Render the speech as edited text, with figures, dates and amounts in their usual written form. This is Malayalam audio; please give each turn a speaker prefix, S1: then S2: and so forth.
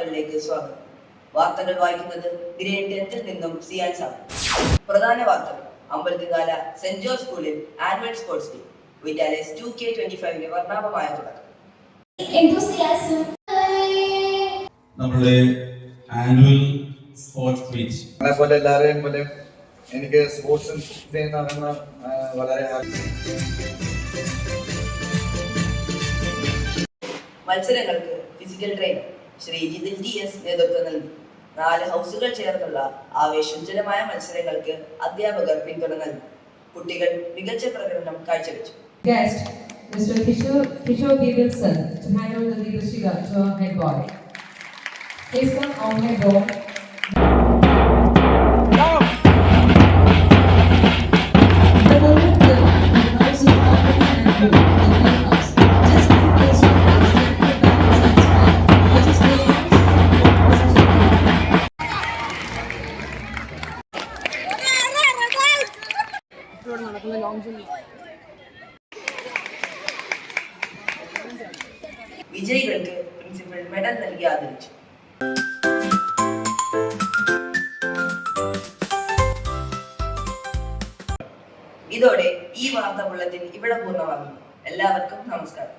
S1: വാർത്തകളിലേക്ക് സ്വാഗതം. വാർത്തകൾ വായിക്കുന്നത് ഗ്രേഡ് 10ൽ നിന്നും സിയാൻ സാർ. പ്രധാന വാർത്തകൾ. അമ്പലത്തികാല സെന്റ് ജോർജ് സ്കൂളിൽ ആനുവൽ സ്പോർട്സ് ഡേ. വിറ്റാലസ് 2K25 വർണ്ണാഭമായ തുടക്കം.
S2: നമ്മുടെ ആനുവൽ സ്പോർട്സ് മീറ്റ്
S3: പോലെ എല്ലാവരെയും പോലെ എനിക്ക് സ്പോർട്സ് ഡേ നടന്ന വളരെ
S1: മത്സരങ്ങൾക്ക് physical trainer Shri Jithil TS നേതൃത്വം നൽകി. 4 ഹൗസുകൾ ചേർന്നുള്ള ആവേശോജ്വലമായ മത്സരങ്ങൾക്ക് അധ്യാപകർ പിന്തുണ നൽകി. കുട്ടികൾ മികച്ച പ്രകടനം കാഴ്ചവെച്ചു.
S4: Guest Mr. Kishore B. Wilson to hand over the leadership to our head boy. Please come on head boy.
S1: വിജയികൾക്ക് പ്രിൻസിപ്പൽ മെഡൽ നൽകി ആദരിച്ചു. ഇതോടെ ഈ വാർത്താ ബുള്ളറ്റിൻ ഇവിടെ പൂർണ്ണമാകുന്നു. എല്ലാവർക്കും നമസ്കാരം.